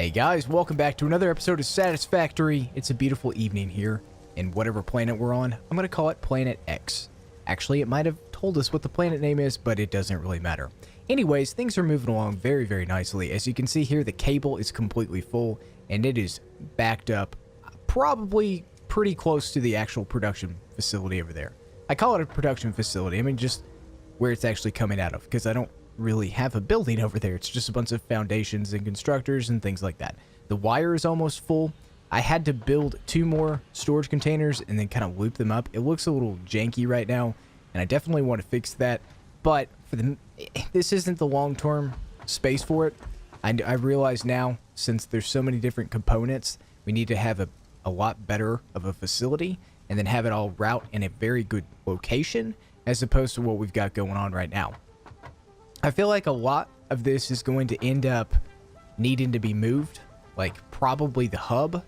Hey guys, welcome back to another episode of Satisfactory. It's a beautiful evening here in whatever planet we're on. I'm going to call it Planet X. Actually, it might have told us what the planet name is, but it doesn't really matter. Anyways, things are moving along very, very nicely. As you can see here, the cable is completely full, and it is backed up probably pretty close to the actual production facility over there. I call it a production facility. I mean, just where it's actually coming out of, because I don't really have a building over there. It's just a bunch of foundations and constructors and things like that. The wire is almost full. I had to build 2 more storage containers and then kind of loop them up. It looks a little janky right now, and I definitely want to fix that. But for this isn't the long-term space for it. I realize now, since there's so many different components, we need to have a lot better of a facility and then have it all route in a very good location as opposed to what we've got going on right now. I feel like a lot of this is going to end up needing to be moved. Like, probably the hub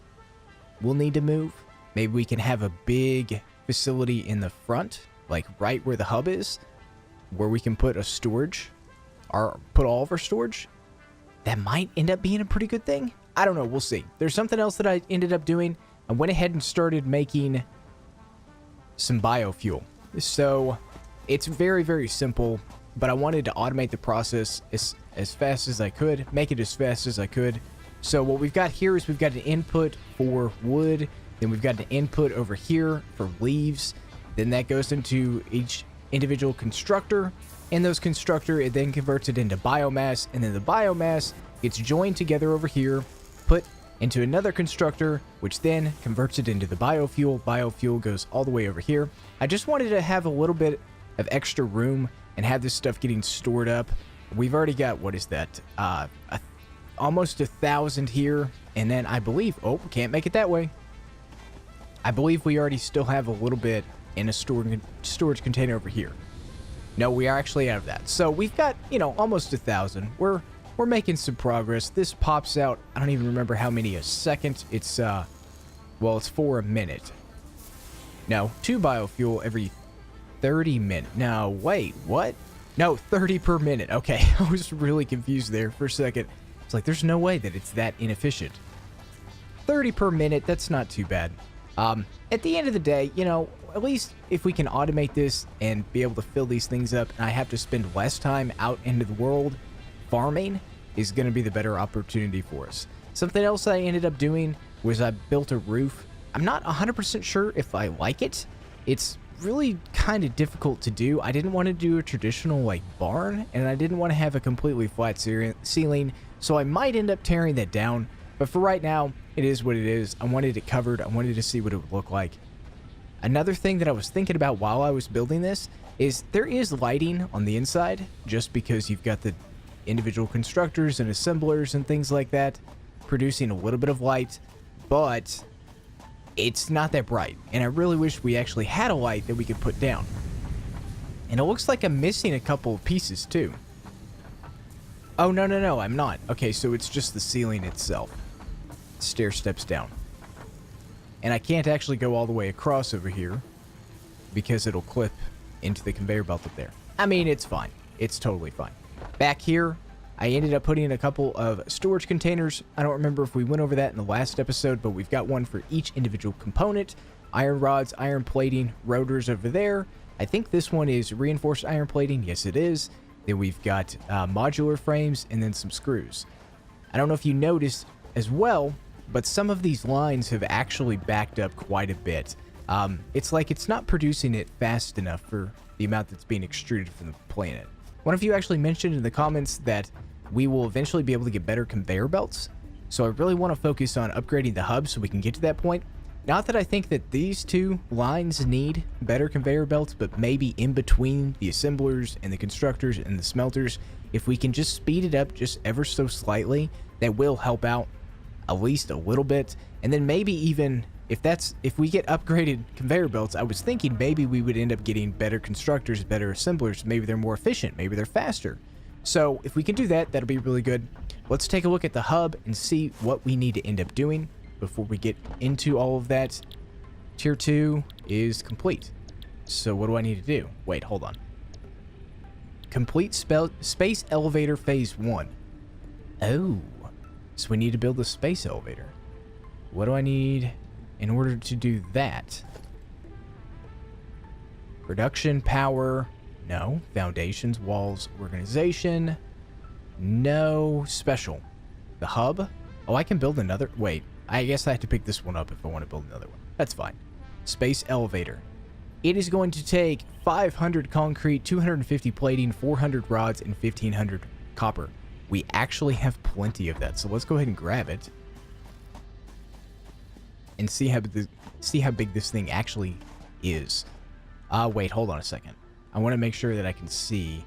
will need to move. Maybe we can have a big facility in the front, like right where the hub is, where we can put a storage, or put all of our storage. That might end up being a pretty good thing. I don't know, we'll see. There's something else that I ended up doing. I went ahead and started making some biofuel. So, it's very, very simple. But I wanted to automate the process as fast as I could, make it as fast as I could. So what we've got here is we've got an input for wood, then we've got an input over here for leaves, then that goes into each individual constructor, and those constructor, it then converts it into biomass, and then the biomass gets joined together over here, put into another constructor, which then converts it into the biofuel. Biofuel goes all the way over here. I just wanted to have a little bit of extra room and have this stuff getting stored up. We've already got, what is that? Almost 1,000 here. And then I believe, oh, can't make it that way. I believe we already still have a little bit in a storage container over here. No, we are actually out of that. So we've got, you know, almost 1,000. We're making some progress. This pops out, I don't even remember how many a second. It's, well, it's for a minute. No, 2 biofuel every 30 minutes. No, wait, what? No, 30 per minute. Okay, I was really confused there for a second. It's like, there's no way that it's that inefficient. 30 per minute, that's not too bad. At the end of the day, you know, at least if we can automate this and be able to fill these things up, and I have to spend less time out into the world, farming is going to be the better opportunity for us. Something else I ended up doing was I built a roof. I'm not 100% sure if I like it. It's really kind of difficult to do. I didn't want to do a traditional like barn, and I didn't want to have a completely flat ceiling, so I might end up tearing that down. But for right now, it is what it is. I wanted it covered. I wanted to see what it would look like. Another thing that I was thinking about while I was building this is there is lighting on the inside, just because you've got the individual constructors and assemblers and things like that producing a little bit of light, but it's not that bright, and I really wish we actually had a light that we could put down. And it looks like I'm missing a couple of pieces too. Oh, no, I'm not. Okay, so it's just the ceiling itself. Stair steps down. And I can't actually go all the way across over here because it'll clip into the conveyor belt up there. I mean, it's fine. It's totally fine. Back here, I ended up putting in a couple of storage containers. I don't remember if we went over that in the last episode, but we've got one for each individual component. Iron rods, iron plating, rotors over there. I think this one is reinforced iron plating. Yes, it is. Then we've got modular frames and then some screws. I don't know if you noticed as well, but some of these lines have actually backed up quite a bit. It's like it's not producing it fast enough for the amount that's being extruded from the planet. One of you actually mentioned in the comments that we will eventually be able to get better conveyor belts. So I really want to focus on upgrading the hub so we can get to that point. Not that I think that these 2 lines need better conveyor belts, but maybe in between the assemblers and the constructors and the smelters, if we can just speed it up just ever so slightly, that will help out at least a little bit. And then maybe even if we get upgraded conveyor belts, I was thinking maybe we would end up getting better constructors, better assemblers. Maybe they're more efficient. Maybe they're faster. So if we can do that, that'll be really good. Let's take a look at the hub and see what we need to end up doing before we get into all of that. Tier 2 is complete. So what do I need to do? Wait, hold on. Complete space elevator phase 1. Oh. So we need to build a space elevator. What do I need in order to do that? Production, power, no. Foundations, walls, organization, no. Special. The hub? Oh, I can build another. Wait, I guess I have to pick this one up if I want to build another one. That's fine. Space elevator. It is going to take 500 concrete, 250 plating, 400 rods, and 1500 copper. We actually have plenty of that, so let's go ahead and grab it and see how big this thing actually is. Wait, hold on a second. I want to make sure that I can see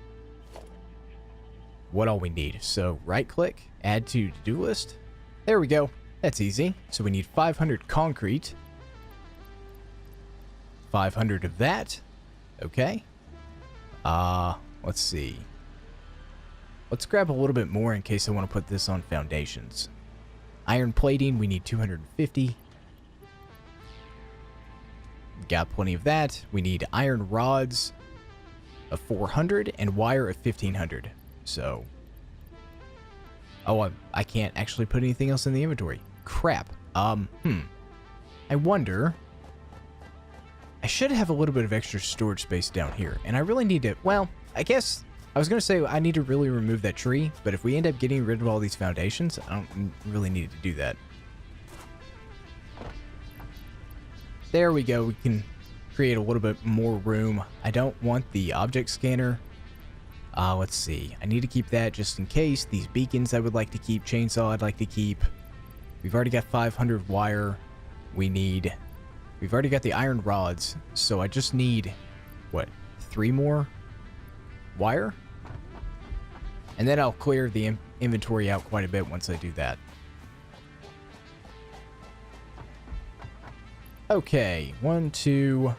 what all we need. So right-click, add to to-do list. There we go. That's easy. So we need 500 concrete, 500 of that. Okay. Let's see. Let's grab a little bit more in case I want to put this on foundations. Iron plating, we need 250. Got plenty of that. We need iron rods of 400 and wire of 1500. So, oh, I can't actually put anything else in the inventory. Crap. I wonder. I should have a little bit of extra storage space down here, and I really need to. Well, I guess I was gonna say I need to really remove that tree, but if we end up getting rid of all these foundations, I don't really need to do that. There we go. We can create a little bit more room. I don't want the object scanner. Let's see. I need to keep that just in case. These beacons I would like to keep. Chainsaw I'd like to keep. We've already got 500 wire. We've already got the iron rods. So I just need, what, 3 more wire? And then I'll clear the inventory out quite a bit once I do that. Okay, 1, 2,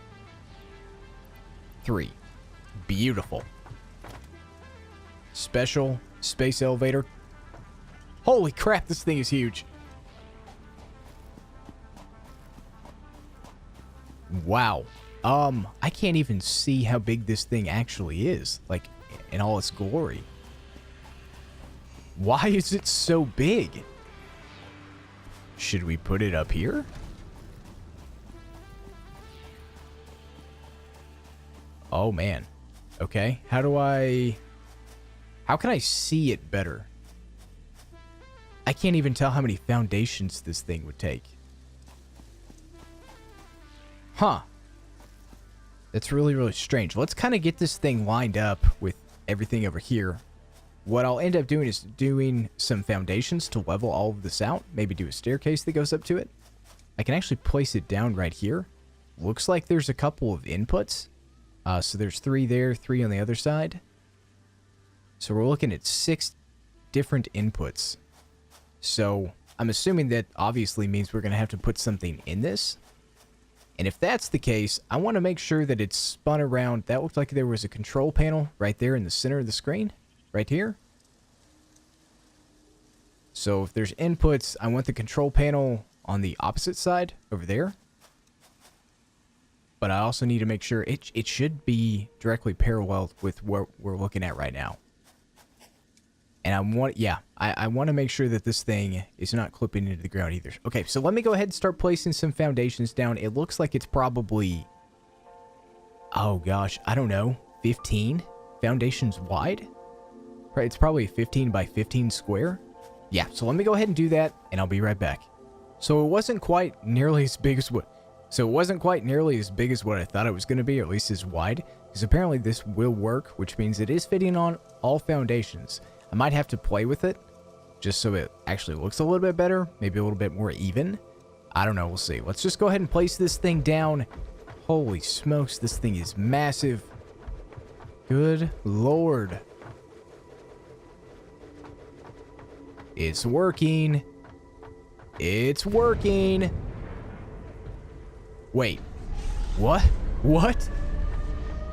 3. Beautiful. Special space elevator. Holy crap, this thing is huge. Wow. I can't even see how big this thing actually is, like in all its glory. Why is it so big? Should we put it up here? Oh man. Okay, how can I see it better? I can't even tell how many foundations this thing would take. Huh. That's really, really strange. Let's kind of get this thing lined up with everything over here. What I'll end up doing is doing some foundations to level all of this out. Maybe do a staircase that goes up to it. I can actually place it down right here. Looks like there's a couple of inputs. So there's 3 there, 3 on the other side. So we're looking at 6 different inputs. So I'm assuming that obviously means we're going to have to put something in this. And if that's the case, I want to make sure that it's spun around. That looked like there was a control panel right there in the center of the screen. Right here. So if there's inputs, I want the control panel on the opposite side over there. But I also need to make sure it should be directly parallel with what we're looking at right now. And I want to make sure that this thing is not clipping into the ground either. Okay, so let me go ahead and start placing some foundations down. It looks like it's probably, oh gosh, I don't know, 15 foundations wide? It's probably 15 by 15 square. Yeah, so let me go ahead and do that, and I'll be right back. So it wasn't quite nearly as big as what I thought it was going to be, or at least as wide, because apparently this will work, which means it is fitting on all foundations. I might have to play with it, just so it actually looks a little bit better, maybe a little bit more even. I don't know, we'll see. Let's just go ahead and place this thing down. Holy smokes, this thing is massive. Good lord. It's working. It's working. Wait. What? What?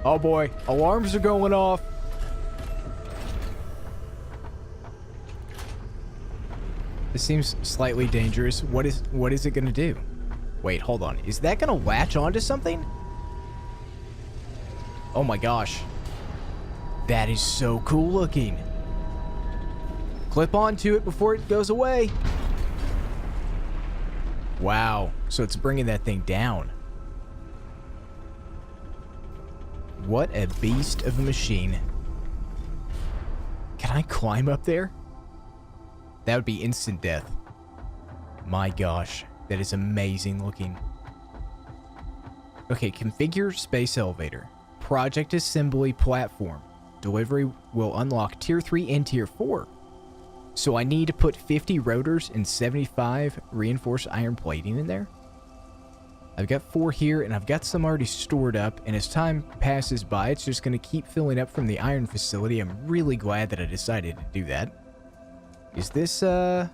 Oh boy. Alarms are going off. This seems slightly dangerous. What is it going to do? Wait, hold on. Is that going to latch onto something? Oh my gosh. That is so cool looking. Clip onto it before it goes away. Wow. So it's bringing that thing down. What a beast of a machine. Can I climb up there? That would be instant death. My gosh. That is amazing looking. Okay, configure space elevator. Project assembly platform. Delivery will unlock tier 3 and tier 4. So I need to put 50 rotors and 75 reinforced iron plating in there. I've got 4 here, and I've got some already stored up, and as time passes by, it's just going to keep filling up from the iron facility. I'm really glad that I decided to do that. Is this, There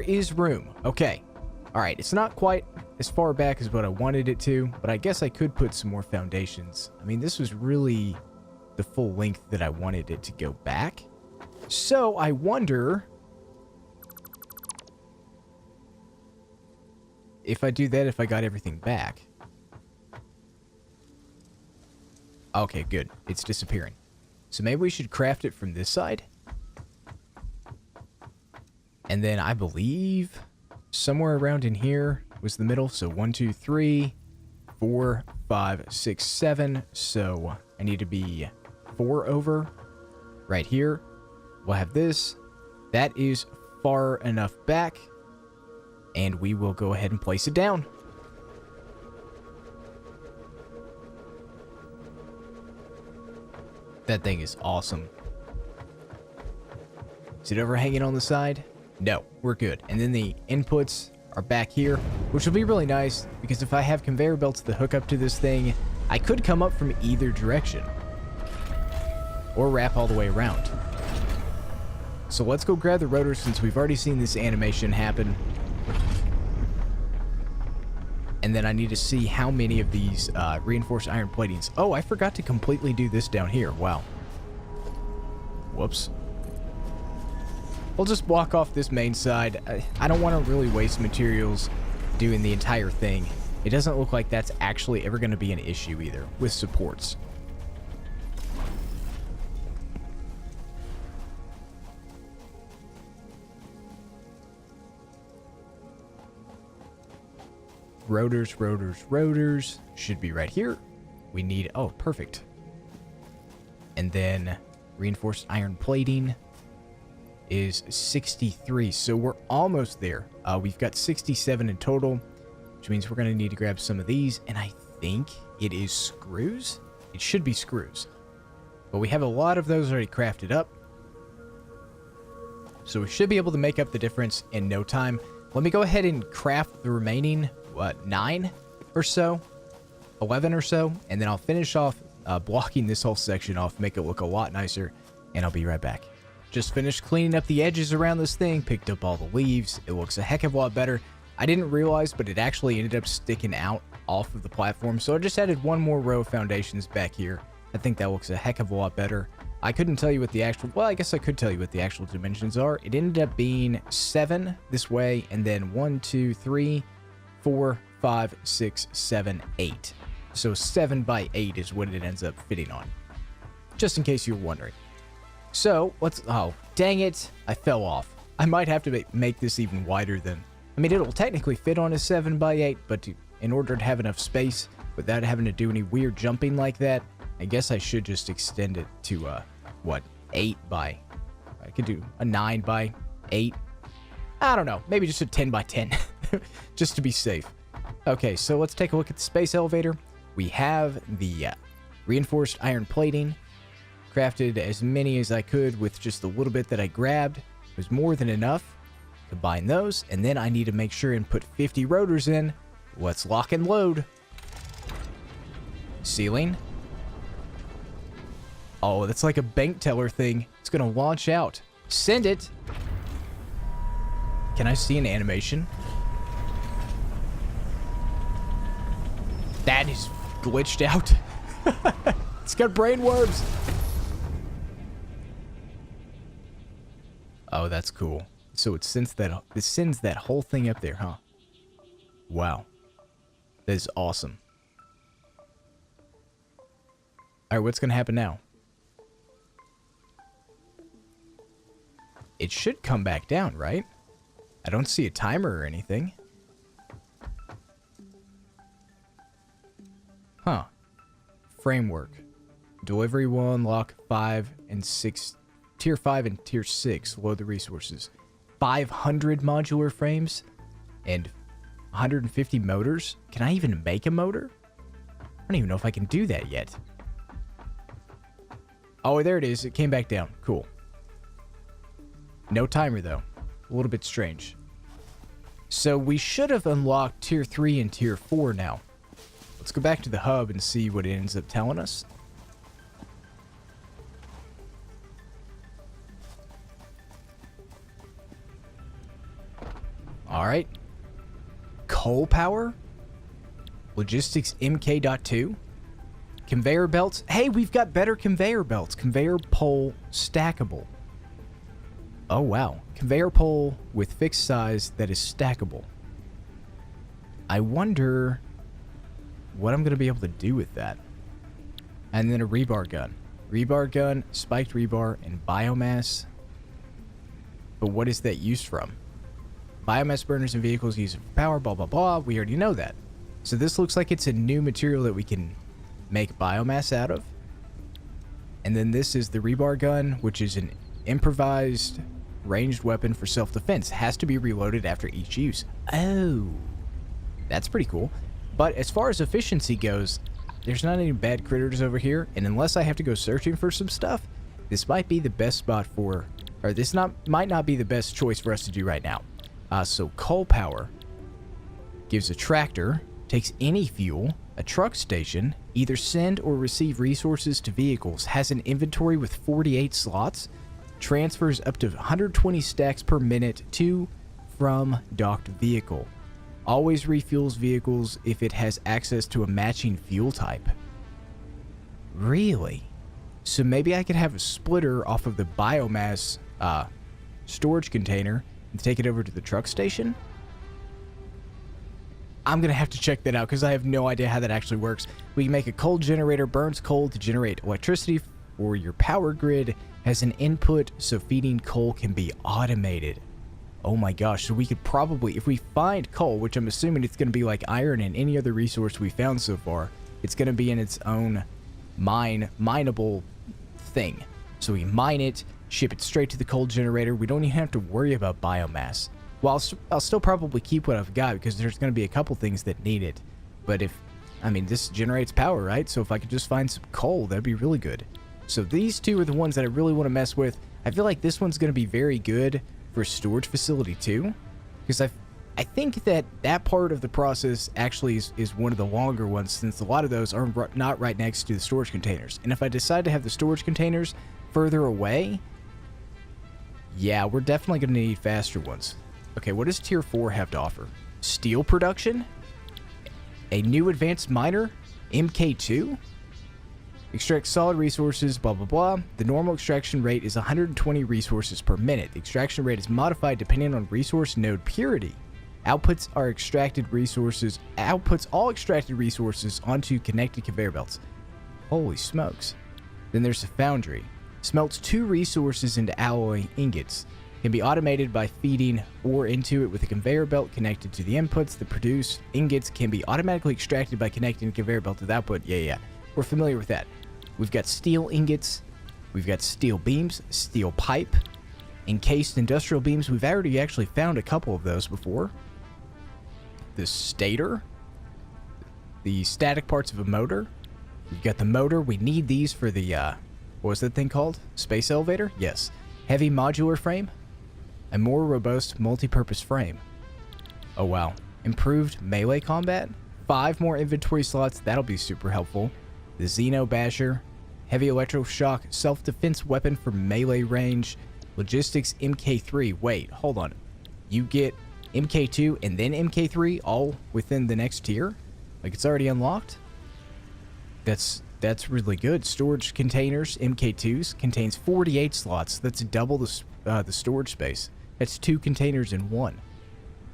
is room. Okay. Alright, it's not quite as far back as what I wanted it to, but I guess I could put some more foundations. I mean, this was really the full length that I wanted it to go back. So, I wonder if I do that, if I got everything back. Okay, good. It's disappearing. So maybe we should craft it from this side. And then I believe somewhere around in here was the middle. So 1, 2, 3, 4, 5, 6, 7. So I need to be 4 over right here. We'll have this. That is far enough back. And we will go ahead and place it down. That thing is awesome. Is it overhanging on the side? No, we're good. And then the inputs are back here, which will be really nice because if I have conveyor belts that hook up to this thing, I could come up from either direction or wrap all the way around. So let's go grab the rotors since we've already seen this animation happen. And then I need to see how many of these reinforced iron platings. Oh, I forgot to completely do this down here. Wow. Whoops. We'll just block off this main side. I don't want to really waste materials doing the entire thing. It doesn't look like that's actually ever going to be an issue either with supports. Rotors, rotors, rotors should be right here. We need, oh, perfect. And then reinforced iron plating is 63. So we're almost there. We've got 67 in total, which means we're going to need to grab some of these. And I think it is screws. It should be screws. But we have a lot of those already crafted up. So we should be able to make up the difference in no time. Let me go ahead and craft the remaining 9 or so, 11 or so, and then I'll finish off blocking this whole section off, make it look a lot nicer, and I'll be right back. Just finished cleaning up the edges around this thing, picked up all the leaves. It looks a heck of a lot better. I didn't realize, but it actually ended up sticking out off of the platform, so I just added one more row of foundations back here. I think that looks a heck of a lot better. I couldn't tell you what the actual, well, I guess I could tell you what the actual dimensions are. It ended up being 7 this way, and then 1, 2, 3, 4, 5, 6, 7, 8. So 7 by 8 is what it ends up fitting on. Just in case you were wondering. So, let's, oh, dang it. I fell off. I might have to make this even wider than, I mean, it'll technically fit on a 7 by 8, but in order to have enough space without having to do any weird jumping like that, I guess I should just extend it to, 8 by, I could do a 9 by 8. I don't know, maybe just a 10 by 10, just to be safe. Okay, so let's take a look at the space elevator. We have the reinforced iron plating. Crafted as many as I could with just a little bit that I grabbed. It was more than enough. Combine those, and then I need to make sure and put 50 rotors in. Let's lock and load. Ceiling. Oh, that's like a bank teller thing. It's gonna launch out. Send it. Can I see an animation? That is glitched out. It's got brain worms. Oh, that's cool. So it sends that whole thing up there, huh? Wow. That is awesome. Alright, what's gonna happen now? it should come back down, right? I don't see a timer or anything. Huh. Framework. Delivery will unlock 5 and 6. Tier 5 and Tier 6. Load the resources. 500 modular frames and 150 motors. Can I even make a motor? I don't even know if I can do that yet. Oh, there it is. It came back down. Cool. No timer, though. A little bit strange. So we should have unlocked Tier 3 and Tier 4 now. Let's go back to the hub and see what it ends up telling us. Alright. Coal power. Logistics MK.2. Conveyor belts. Hey, we've got better conveyor belts. Conveyor pole stackable. Oh, wow. Conveyor pole with fixed size that is stackable. I wonder what I'm going to be able to do with that. And then a rebar gun. Rebar gun, spiked rebar, and biomass. But what is that used from? Biomass burners and vehicles used for power, blah, blah, blah. We already know that. So this looks like it's a new material that we can make biomass out of. And then this is the rebar gun, which is an improvised ranged weapon for self-defense. Has to be reloaded after each use. Oh, that's pretty cool. But as far as efficiency goes, there's not any bad critters over here. And unless I have to go searching for some stuff, this might be the best spot for, or this might not be the best choice for us to do right now. So coal power gives a tractor, takes any fuel, a truck station, either send or receive resources to vehicles, has an inventory with 48 slots, transfers up to 120 stacks per minute to from docked vehicle. Always refuels vehicles if it has access to a matching fuel type. Really? So maybe I could have a splitter off of the biomass storage container and take it over to the truck station? I'm going to have to check that out because I have no idea how that actually works. We can make a coal generator, burns coal to generate electricity for your power grid, has an input so feeding coal can be automated. Oh my gosh, so we could probably, if we find coal, which I'm assuming it's going to be like iron and any other resource we found so far, it's going to be in its own mineable thing. So we mine it, ship it straight to the coal generator. We don't even have to worry about biomass. Well, I'll still probably keep what I've got because there's going to be a couple things that need it. But this generates power, right? So if I could just find some coal, that'd be really good. So these two are the ones that I really want to mess with. I feel like this one's going to be very good for storage facility too. Because I think that part of the process actually is one of the longer ones since a lot of those are not right next to the storage containers. And if I decide to have the storage containers further away, yeah, we're definitely going to need faster ones. Okay, what does Tier 4 have to offer? Steel production? A new advanced miner? MK2? Extract solid resources, blah, blah, blah. The normal extraction rate is 120 resources per minute. The extraction rate is modified depending on resource node purity. Outputs all extracted resources onto connected conveyor belts. Holy smokes. Then there's a foundry. Smelts 2 resources into alloy ingots. Can be automated by feeding ore into it with a conveyor belt connected to the inputs. The produced ingots can be automatically extracted by connecting the conveyor belt to the output. Yeah. We're familiar with that. We've got steel ingots. We've got steel beams, steel pipe, encased industrial beams. We've already actually found a couple of those before. The stator. The static parts of a motor. We've got the motor. We need these for the, what was that thing called? Space elevator? Yes. Heavy modular frame. A more robust multi-purpose frame. Oh wow. Improved melee combat. 5 more inventory slots. That'll be super helpful. The Xeno Basher. Heavy electroshock self-defense weapon for melee range. Logistics MK3. Wait, hold on. You get MK2 and then MK3 all within the next tier? Like it's already unlocked? That's really good. Storage containers, MK2s, contains 48 slots. That's double the storage space. That's 2 containers in one.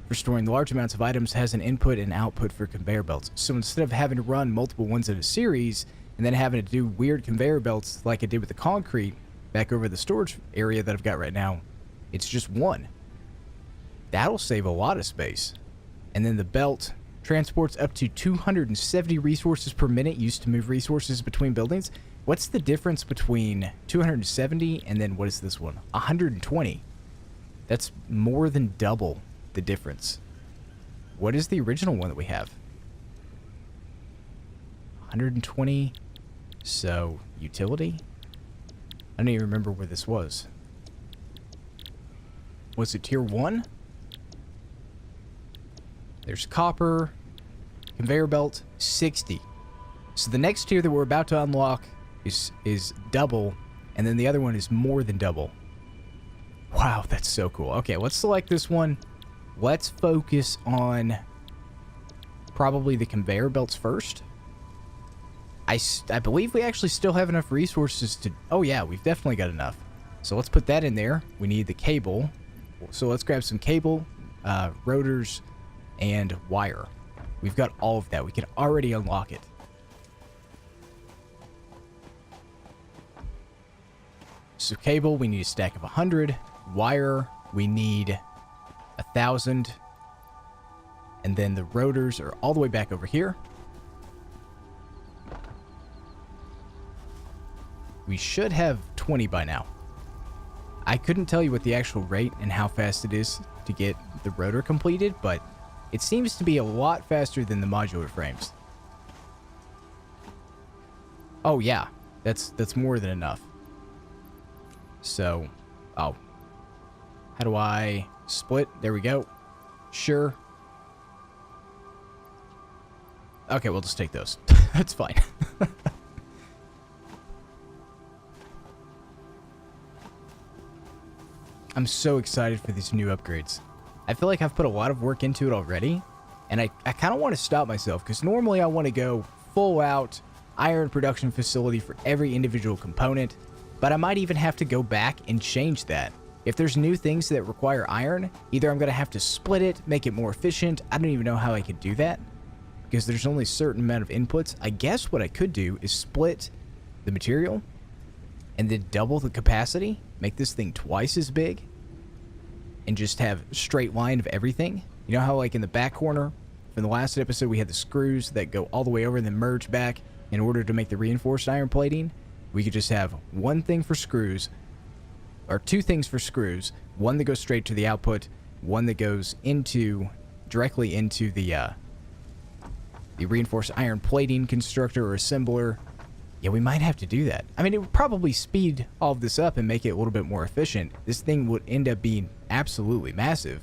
For storing large amounts of items, has an input and output for conveyor belts. So instead of having to run multiple ones in a series and then having to do weird conveyor belts like I did with the concrete back over the storage area that I've got right now, It's just one. That'll save a lot of space. And then the belt transports up to 270 resources per minute used to move resources between buildings. What's the difference between 270 and then what is this one? 120. That's more than double the difference. What is the original one that we have? 120. So, utility? I don't even remember where this was. Was it tier 1? There's copper. Conveyor belt, 60. So the next tier that we're about to unlock is double, and then the other one is more than double. Wow, that's so cool. Okay, let's select this one. Let's focus on probably the conveyor belts first. I believe we actually still have enough resources to... Oh yeah, we've definitely got enough. So let's put that in there. We need the cable. So let's grab some cable, rotors, and wire. We've got all of that. We can already unlock it. So cable, we need a stack of 100. Wire, we need 1,000. And then the rotors are all the way back over here. We should have 20 by now. I couldn't tell you what the actual rate and how fast it is to get the rotor completed, but it seems to be a lot faster than the modular frames. Oh yeah, that's more than enough. So, oh. How do I split? There we go. Sure. Okay, we'll just take those. That's fine. I'm so excited for these new upgrades. I feel like I've put a lot of work into it already, and I kind of want to stop myself, because normally I want to go full out iron production facility for every individual component, but I might even have to go back and change that. If there's new things that require iron, either I'm going to have to split it, make it more efficient. I don't even know how I could do that, because there's only a certain amount of inputs. I guess what I could do is split the material and then double the capacity, make this thing twice as big, and just have a straight line of everything. You know how like in the back corner from the last episode we had the screws that go all the way over and then merge back in order to make the reinforced iron plating? We could just have one thing for screws, or two things for screws, one that goes straight to the output, one that goes directly into the reinforced iron plating constructor or assembler. Yeah, we might have to do that. I mean, it would probably speed all of this up and make it a little bit more efficient. This thing would end up being absolutely massive.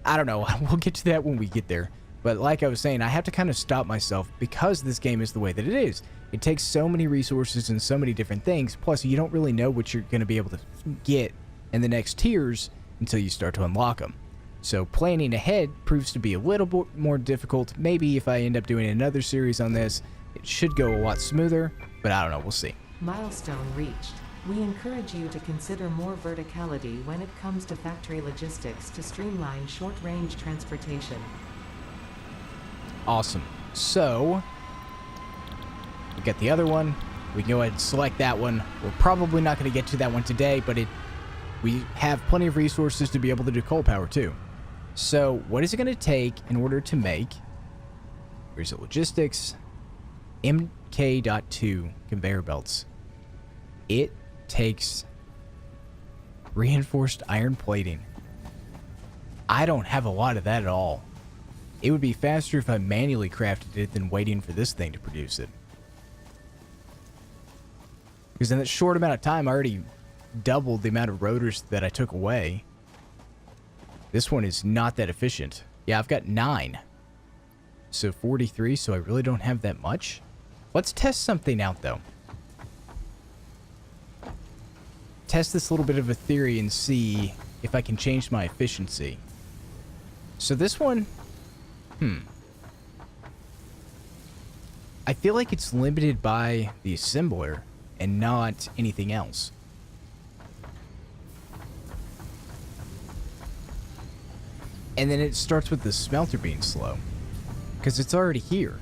I don't know. We'll get to that when we get there. But like I was saying, I have to kind of stop myself because this game is the way that it is. It takes so many resources and so many different things. Plus, you don't really know what you're going to be able to get in the next tiers until you start to unlock them. So planning ahead proves to be a little bit more difficult. Maybe if I end up doing another series on this, it should go a lot smoother, but I don't know, we'll see. Milestone reached. We encourage you to consider more verticality when it comes to factory logistics to streamline short-range transportation. Awesome. So, we got the other one. We can go ahead and select that one. We're probably not going to get to that one today, but we have plenty of resources to be able to do coal power too. So, what is it going to take in order to make, where's it, logistics, MK.2 conveyor belts? It takes reinforced iron plating. I don't have a lot of that at all. It would be faster if I manually crafted it than waiting for this thing to produce it. Because in that short amount of time, I already doubled the amount of rotors that I took away. This one is not that efficient. Yeah, I've got 9. So 43, so I really don't have that much. Let's test something out, though. Test this little bit of a theory and see if I can change my efficiency. So this one... I feel like it's limited by the assembler and not anything else. And then it starts with the smelter being slow, because it's already here.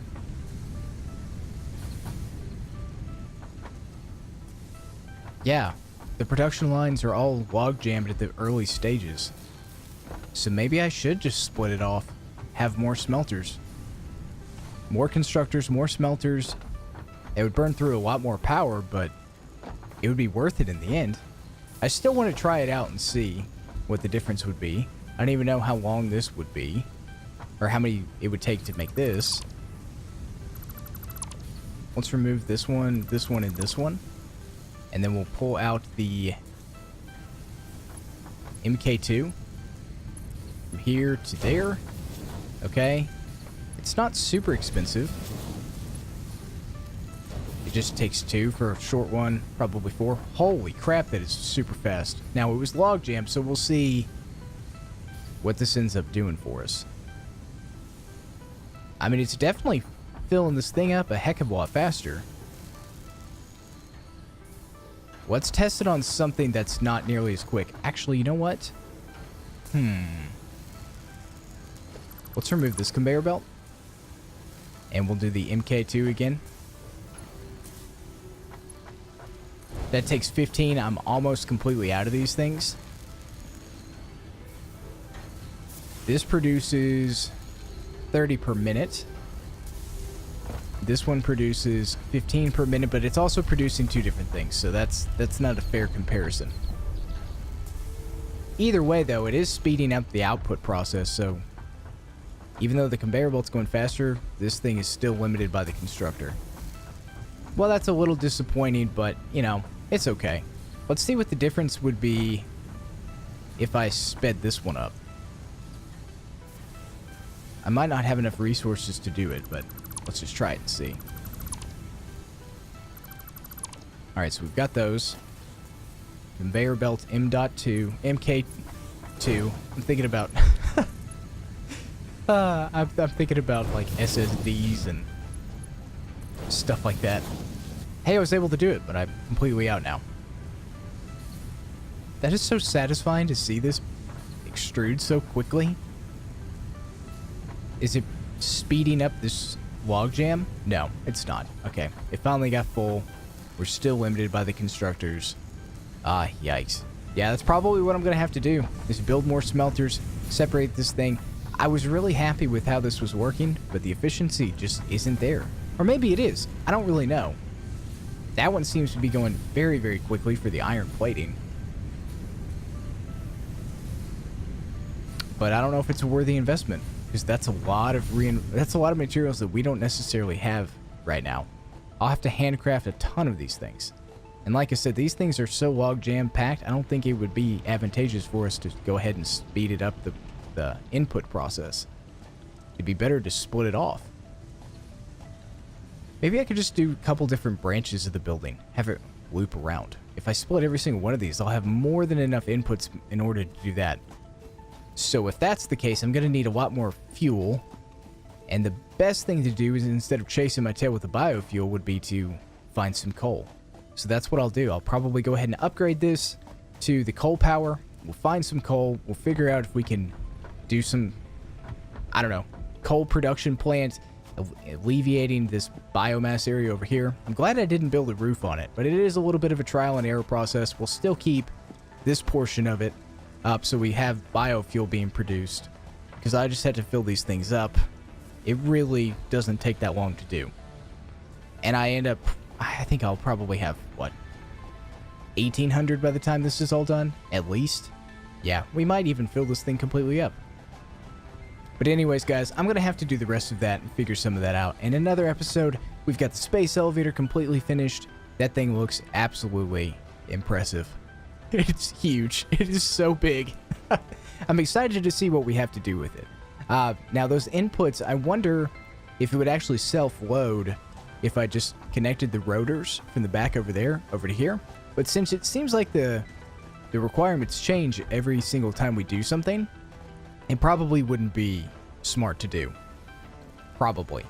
Yeah, the production lines are all log jammed at the early stages. So maybe I should just split it off. Have more smelters. More constructors, more smelters. It would burn through a lot more power, but it would be worth it in the end. I still want to try it out and see what the difference would be. I don't even know how long this would be, or how many it would take to make this. Let's remove this one, and this one. And then we'll pull out the MK2 from here to there. Okay. It's not super expensive. It just takes 2 for a short one, probably 4. Holy crap, that is super fast. Now, it was log jam, so we'll see what this ends up doing for us. I mean, it's definitely filling this thing up a heck of a lot faster. Let's test it on something that's not nearly as quick. Actually, you know what? Let's remove this conveyor belt. And we'll do the MK2 again. That takes 15. I'm almost completely out of these things. This produces 30 per minute. This one produces 15 per minute, but it's also producing 2 different things, so that's not a fair comparison. Either way, though, it is speeding up the output process, so even though the conveyor belt's going faster, this thing is still limited by the constructor. Well, that's a little disappointing, but, you know, it's okay. Let's see what the difference would be if I sped this one up. I might not have enough resources to do it, but let's just try it and see. Alright, so we've got those. Conveyor belt M.2, MK2. I'm thinking about... I'm thinking about, like, SSDs and stuff like that. Hey, I was able to do it, but I'm completely out now. That is so satisfying to see this extrude so quickly. Is it speeding up this logjam? No, it's not. Okay, it finally got full. We're still limited by the constructors. Ah, yikes. Yeah, that's probably what I'm going to have to do, is build more smelters, separate this thing. I was really happy with how this was working, but the efficiency just isn't there. Or maybe it is. I don't really know. That one seems to be going very, very quickly for the iron plating. But I don't know if it's a worthy investment, because that's a lot of materials that we don't necessarily have right now. I'll have to handcraft a ton of these things. And like I said, these things are so log jam packed, I don't think it would be advantageous for us to go ahead and speed it up the input process. It'd be better to split it off. Maybe I could just do a couple different branches of the building, have it loop around. If I split every single one of these, I'll have more than enough inputs in order to do that. So if that's the case, I'm going to need a lot more fuel. And the best thing to do is, instead of chasing my tail with the biofuel, would be to find some coal. So that's what I'll do. I'll probably go ahead and upgrade this to the coal power. We'll find some coal. We'll figure out if we can do some, I don't know, coal production plant, alleviating this biomass area over here. I'm glad I didn't build a roof on it, but it is a little bit of a trial and error process. We'll still keep this portion of it up so we have biofuel being produced, because I just had to fill these things up. It really doesn't take that long to do. And I think I'll probably have, what, 1,800 by the time this is all done? At least? Yeah, we might even fill this thing completely up. But anyways, guys, I'm going to have to do the rest of that and figure some of that out. In another episode, we've got the space elevator completely finished. That thing looks absolutely impressive. It's huge. It is so big. I'm excited to see what we have to do with it. Now, those inputs, I wonder if it would actually self-load if I just connected the rotors from the back over there over to here. But since it seems like the requirements change every single time we do something, it probably wouldn't be smart to do. Probably.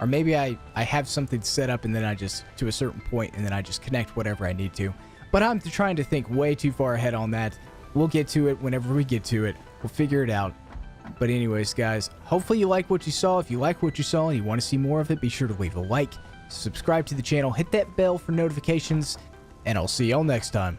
Or maybe I have something set up and then I just, to a certain point, and then I just connect whatever I need to. But I'm trying to think way too far ahead on that. We'll get to it whenever we get to it. We'll figure it out. But anyways, guys, hopefully you like what you saw. If you like what you saw and you want to see more of it, be sure to leave a like, subscribe to the channel, hit that bell for notifications, and I'll see y'all next time.